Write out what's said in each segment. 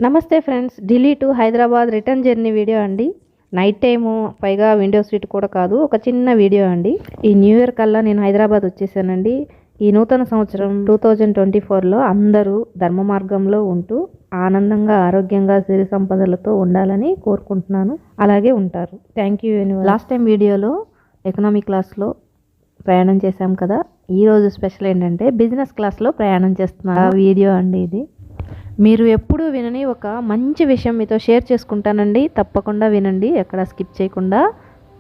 నమస్తే friends, Delhi to Hyderabad return journey video అండి. Night time, పైగా విండో సీట్ కూడా కాదు, ఒక చిన్న వీడియో అండి. ఈ న్యూ ఇయర్ కల్లా నేను హైదరాబాద్ వచ్చేసానండి. ఈ నూతన సంవత్సరం 2024లో అందరూ ధర్మ మార్గంలో ఉంటూ ఆనందంగా, ఆరోగ్యంగా, సిరి సంపదలతో ఉండాలని కోరుకుంటున్నాను. అలాగే ఉంటారు. Thank you. లాస్ట్ టైం వీడియోలో ఎకనామీ క్లాస్లో ప్రయాణం చేశాం కదా. ఈరోజు స్పెషల్ ఏంటంటే బిజినెస్ క్లాస్లో ప్రయాణం చేస్తున్నా వీడియో అండి. ఇది మీరు ఎప్పుడూ వినని ఒక మంచి విషయం మీతో షేర్ చేసుకుంటానండి. తప్పకుండా వినండి, ఎక్కడ స్కిప్ చేయకుండా,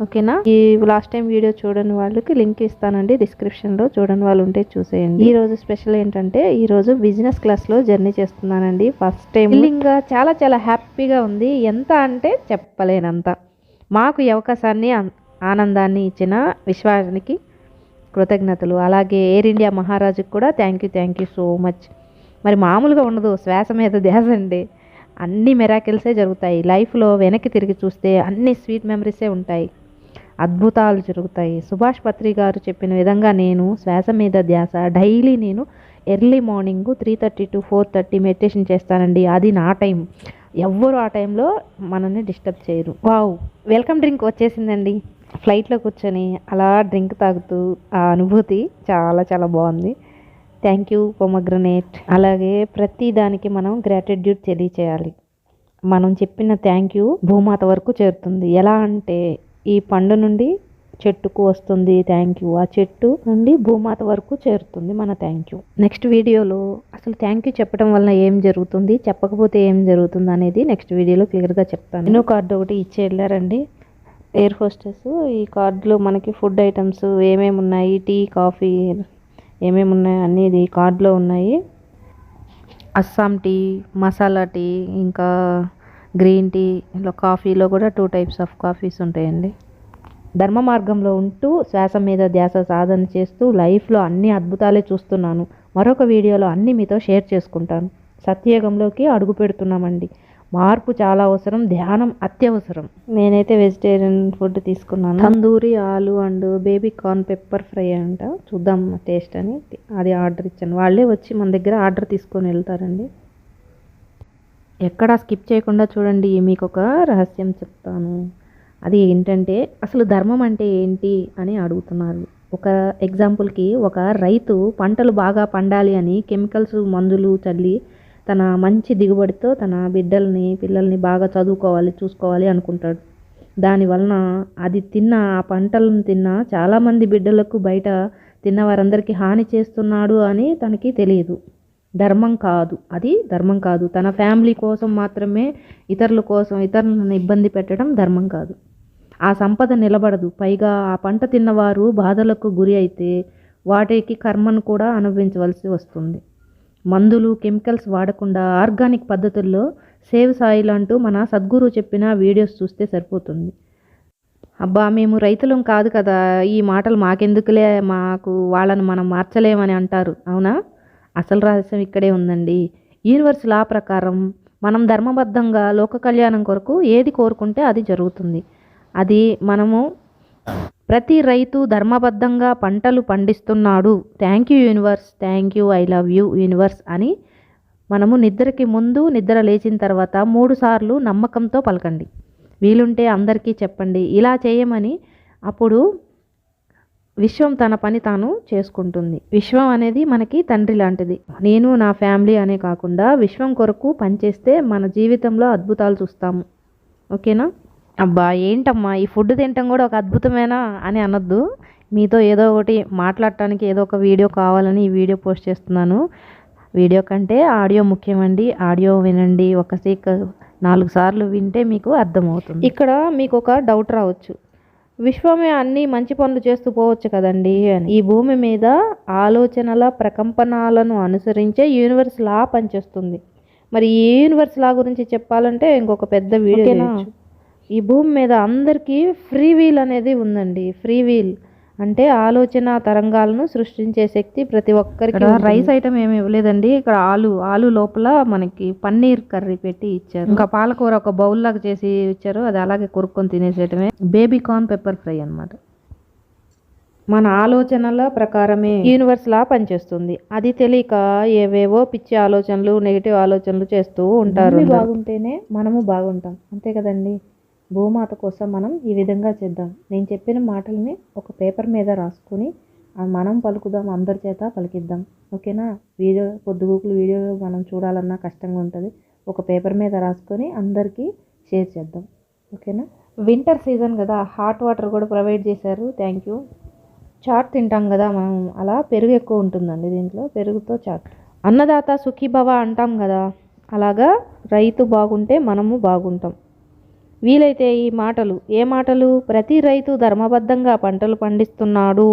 ఓకేనా? ఈ లాస్ట్ టైం వీడియో చూడని వాళ్ళకి లింక్ ఇస్తానండి డిస్క్రిప్షన్లో. చూడని వాళ్ళు ఉంటే చూసేయండి. ఈరోజు స్పెషల్ ఏంటంటే ఈరోజు బిజినెస్ క్లాస్లో జర్నీ చేస్తున్నానండి. ఫస్ట్ టైం ఇంకా చాలా చాలా హ్యాపీగా ఉంది. ఎంత అంటే చెప్పలేనంత. మాకు ఈ అవకాశాన్ని, ఆనందాన్ని ఇచ్చిన విశ్వానికి కృతజ్ఞతలు. అలాగే ఎయిర్ ఇండియా మహారాజుకి కూడా థ్యాంక్ యూ సో మచ్. మరి మామూలుగా ఉండదు, శ్వాస మీద ధ్యాస అండి. అన్ని మిరాకిల్సే జరుగుతాయి లైఫ్లో. వెనక్కి తిరిగి చూస్తే అన్ని స్వీట్ మెమరీసే ఉంటాయి, అద్భుతాలు జరుగుతాయి. సుభాష్ పత్రి గారు చెప్పిన విధంగా నేను శ్వాస మీద ధ్యాస డైలీ నేను ఎర్లీ మార్నింగ్ 3:30 to 4:30 మెడిటేషన్ చేస్తానండి. అది నా టైం. ఎవ్వరు ఆ టైంలో మనల్ని డిస్టర్బ్ చేయరు. వావ్, వెల్కమ్ డ్రింక్ వచ్చేసిందండి. ఫ్లైట్లో కూర్చొని అలా డ్రింక్ తాగుతూ ఆ అనుభూతి చాలా చాలా బాగుంది. Thank you pomegranate. అలాగే ప్రతి దానికి మనం గ్రాటిట్యూడ్ తెలియచేయాలి. మనం చెప్పిన థ్యాంక్ యూ భూమాత వరకు చేరుతుంది. ఎలా అంటే ఈ పండు నుండి చెట్టుకు వస్తుంది థ్యాంక్ యూ, ఆ చెట్టు నుండి భూమాత వరకు చేరుతుంది మన థ్యాంక్ యూ. నెక్స్ట్ వీడియోలో అసలు థ్యాంక్ యూ చెప్పడం వల్ల ఏం జరుగుతుంది, చెప్పకపోతే ఏం జరుగుతుంది అనేది నెక్స్ట్ వీడియోలో క్లియర్గా చెప్తాను. మెనూ కార్డు ఒకటి ఇచ్చి వెళ్ళారండి ఎయిర్ హోస్టెస్. ఈ కార్డులో మనకి ఫుడ్ ఐటమ్స్ ఏమేమి ఉన్నాయి, టీ, కాఫీ ఏమేమి ఉన్నాయి అన్నీ కార్డులో ఉన్నాయి. అస్సాం టీ, మసాలా టీ, ఇంకా గ్రీన్ టీ, ఇలా కాఫీలో కూడా 2 types ఆఫ్ కాఫీస్ ఉంటాయండి. ధర్మ మార్గంలో ఉంటూ శ్వాస మీద ధ్యాస సాధన చేస్తూ లైఫ్లో అన్ని అద్భుతాలే చూస్తున్నాను. మరొక వీడియోలో అన్నీ మీతో షేర్ చేసుకుంటాను. సత్యయుగంలోకి అడుగు పెడుతున్నామండి. మార్పు చాలా అవసరం, ధ్యానం అత్యవసరం. నేనైతే వెజిటేరియన్ ఫుడ్ తీసుకున్నాను. తందూరి ఆలు and baby corn pepper fry అంట. చూద్దాం టేస్ట్ అని అది ఆర్డర్ ఇచ్చాను. వాళ్ళే వచ్చి మన దగ్గర ఆర్డర్ తీసుకొని వెళ్తారండి. ఎక్కడా స్కిప్ చేయకుండా చూడండి. మీకు ఒక రహస్యం చెప్తాను. అది ఏంటంటే అసలు ధర్మం అంటే ఏంటి అని అడుగుతున్నారు. ఒక ఎగ్జాంపుల్కి, ఒక రైతు పంటలు బాగా పండాలి అని కెమికల్స్, మందులు చల్లి తన మంచి దిగుబడితో తన పిల్లల్ని బాగా చూసుకోవాలి అనుకుంటాడు. దానివలన అది ఆ పంటలను తిన్న చాలామంది బిడ్డలకు బయట తిన్న వారందరికీ హాని చేస్తున్నాడు అని తనకి తెలియదు. ధర్మం కాదు, అది ధర్మం కాదు. తన ఫ్యామిలీ కోసం మాత్రమే ఇతరులను ఇబ్బంది పెట్టడం ధర్మం కాదు. ఆ సంపద నిలబడదు. పైగా ఆ పంట తిన్నవారు బాధలకు గురి అయితే వాటికి కర్మను కూడా అనుభవించవలసి వస్తుంది. మందులు, కెమికల్స్ వాడకుండా ఆర్గానిక్ పద్ధతుల్లో సేవ్ సాయిల్ అంటూ మన సద్గురు చెప్పిన వీడియోస్ చూస్తే సరిపోతుంది. అబ్బా, మేము రైతులం కాదు కదా, ఈ మాటలు మాకెందుకులే, వాళ్ళని మనం మార్చలేమని అంటారు. అవునా? అసలు రహస్యం ఇక్కడే ఉందండి. యూనివర్స్ లా ప్రకారం మనం ధర్మబద్ధంగా లోక కళ్యాణం కొరకు ఏది కోరుకుంటే అది జరుగుతుంది. అది మనము ప్రతి రైతు ధర్మబద్ధంగా పంటలు పండిస్తున్నాడు. Thank you universe, thank you, I love you universe అని మనము నిద్రకి ముందు, నిద్ర లేచిన తర్వాత 3 సార్లు నమ్మకంతో పలకండి. వీలుంటే అందరికీ చెప్పండి ఇలా చేయమని. అప్పుడు విశ్వం తన పని తాను చేసుకుంటుంది. విశ్వం అనేది మనకి తండ్రి లాంటిది. నేను, నా ఫ్యామిలీ అనే కాకుండా విశ్వం కొరకు పనిచేస్తే మన జీవితంలో అద్భుతాలు చూస్తాము. ఓకేనా? అబ్బా, ఏంటమ్మా ఈ ఫుడ్ తినటం కూడా ఒక అద్భుతమేనా అని అనొద్దు. మీతో ఏదో ఒకటి మాట్లాడటానికి ఏదో ఒక వీడియో కావాలని ఈ వీడియో పోస్ట్ చేస్తున్నాను. వీడియో కంటే ఆడియో ముఖ్యమండి. ఆడియో వినండి. 4 సార్లు వింటే మీకు అర్థమవుతుంది. ఇక్కడ మీకు ఒక డౌట్ రావచ్చు, విశ్వమే అన్ని మంచి పనులు చేస్తూ పోవచ్చు కదండి అని. ఈ భూమి మీద ఆలోచనల ప్రకంపనాలను అనుసరించే యూనివర్స్ లా పనిచేస్తుంది. మరి ఈ యూనివర్స్ లా గురించి చెప్పాలంటే ఇంకొక పెద్ద వీడియో. ఈ భూమి మీద అందరికీ ఫ్రీ వీల్ అనేది ఉందండి. ఫ్రీ వీల్ అంటే ఆలోచన తరంగాలను సృష్టించే శక్తి ప్రతి ఒక్కరికి. రైస్ ఐటమ్ ఏమి ఇవ్వలేదండి. ఇక్కడ ఆలు లోపల మనకి పన్నీర్ కర్రీ పెట్టి ఇచ్చారు. ఇంకా పాలకూర ఒక బౌల్ లాగా చేసి ఇచ్చారు. అది అలాగే కొరుక్కొని తినేసేయటమే. బేబీ కార్న్ పెప్పర్ ఫ్రై అనమాట. మన ఆలోచనల ప్రకారమే యూనివర్స్ లా పనిచేస్తుంది. అది తెలియక ఏవేవో పిచ్చి ఆలోచనలు, నెగిటివ్ ఆలోచనలు చేస్తూ ఉంటారు. బాగుంటేనే మనము బాగుంటాం, అంతే కదండి. భూమాత కోసం మనం ఈ విధంగా చేద్దాం. నేను చెప్పిన మాటల్ని ఒక పేపర్ మీద రాసుకొని మనం పలుకుదాం, అందరి చేత పలికిద్దాం. ఓకేనా? పొద్దుగూకులు వీడియో మనం చూడాలన్నా కష్టంగా ఉంటుంది. ఒక పేపర్ మీద రాసుకొని అందరికీ షేర్ చేద్దాం. ఓకేనా? వింటర్ సీజన్ కదా, హాట్ వాటర్ కూడా ప్రొవైడ్ చేశారు. Thank you. చాట్ తింటాం కదా మనం, అలా పెరుగు ఎక్కువ ఉంటుందండి దీంట్లో, పెరుగుతో చాట్. అన్నదాత సుఖీభవ అంటాం కదా, అలాగా రైతు బాగుంటే మనము బాగుంటాం. వీలైతే ఈ మాటలు, ఏ మాటలు? ప్రతి రైతు ధర్మబద్ధంగా పంటలు పండిస్తున్నాడు,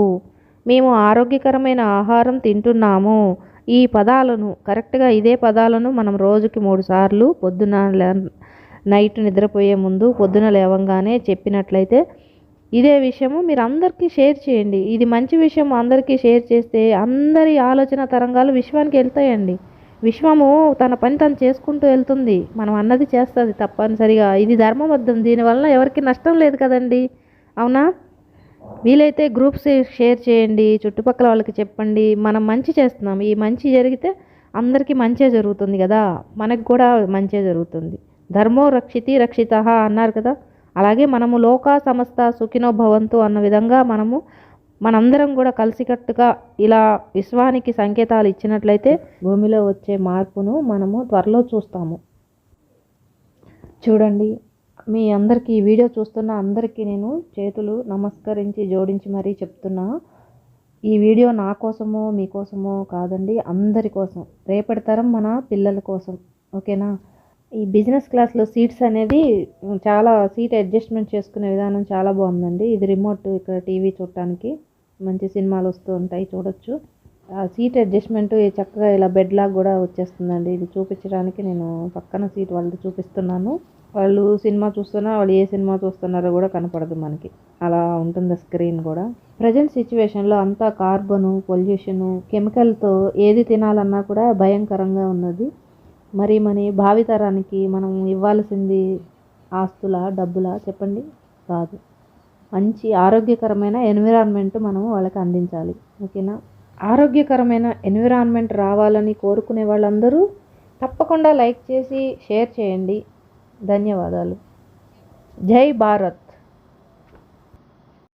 మేము ఆరోగ్యకరమైన ఆహారం తింటున్నాము. ఈ పదాలను కరెక్ట్గా, ఇదే పదాలను మనం రోజుకి 3 సార్లు పొద్దున నైట్ నిద్రపోయే ముందు, పొద్దున లేవంగానే చెప్పినట్లయితే ఇదే విషయము మీరు అందరికీ షేర్ చేయండి. ఇది మంచి విషయం, అందరికీ షేర్ చేస్తే అందరి ఆలోచన తరంగాలు విశ్వానికి వెళ్తాయండి. విశ్వము తన పని తను చేసుకుంటూ వెళ్తుంది, మనం అన్నది చేస్తుంది తప్పనిసరిగా. ఇది ధర్మబద్ధం, దీనివల్ల ఎవరికి నష్టం లేదు కదండి, అవునా? వీలైతే గ్రూప్స్ షేర్ చేయండి, చుట్టుపక్కల వాళ్ళకి చెప్పండి. మనం మంచి చేస్తున్నాం, ఈ మంచి జరిగితే అందరికీ మంచే జరుగుతుంది కదా, మనకు కూడా మంచే జరుగుతుంది. ధర్మో రక్షితి రక్షితః అన్నారు కదా, అలాగే మనము లోకా సమస్త సుఖినో భవంతు అన్న విధంగా మనందరం కూడా కలిసికట్టుగా ఇలా విశ్వానికి సంకేతాలు ఇచ్చినట్లయితే భూమిలో వచ్చే మార్పును మనము త్వరలో చూస్తాము. చూడండి, మీ అందరికీ ఈ వీడియో చూస్తున్న అందరికీ నేను చేతులు నమస్కరించి జోడించి మరీ చెప్తున్నా, ఈ వీడియో నా కోసమో మీకోసమో కాదండి, అందరి కోసం, రేపటి తరం మన పిల్లల కోసం. ఓకేనా? ఈ బిజినెస్ క్లాస్లో సీట్స్ అనేది చాలా, సీట్ అడ్జస్ట్మెంట్ చేసుకునే విధానం చాలా బాగుందండి. ఇది రిమోట్, ఇక్కడ టీవీ చూడటానికి మంచి సినిమాలు వస్తూ ఉంటాయి, చూడొచ్చు. ఆ సీట్ అడ్జస్ట్మెంట్ చక్కగా ఇలా బెడ్ లాగా కూడా వచ్చేస్తుందండి. ఇది చూపించడానికి నేను పక్కన సీట్ వాళ్ళది చూపిస్తున్నాను. వాళ్ళు సినిమా చూస్తున్నా, వాళ్ళు ఏ సినిమా చూస్తున్నారో కూడా కనపడదు మనకి, అలా ఉంటుంది స్క్రీన్ కూడా. ప్రజెంట్ సిచ్యువేషన్లో అంతా కార్బను, పొల్యూషను, కెమికల్తో ఏది తినాలన్నా కూడా భయంకరంగా ఉన్నది. మరి మన భావితరానికి మనం ఇవ్వాల్సింది ఆస్తుల, డబ్బులా చెప్పండి? కాదు, మంచి ఆరోగ్యకరమైన ఎన్విరాన్మెంట్ మనం వాళ్ళకి అందించాలి. ఓకేనా? ఆరోగ్యకరమైన ఎన్విరాన్మెంట్ రావాలని కోరుకునే వాళ్ళందరూ తప్పకుండా లైక్ చేసి షేర్ చేయండి. ధన్యవాదాలు. జై భారత్.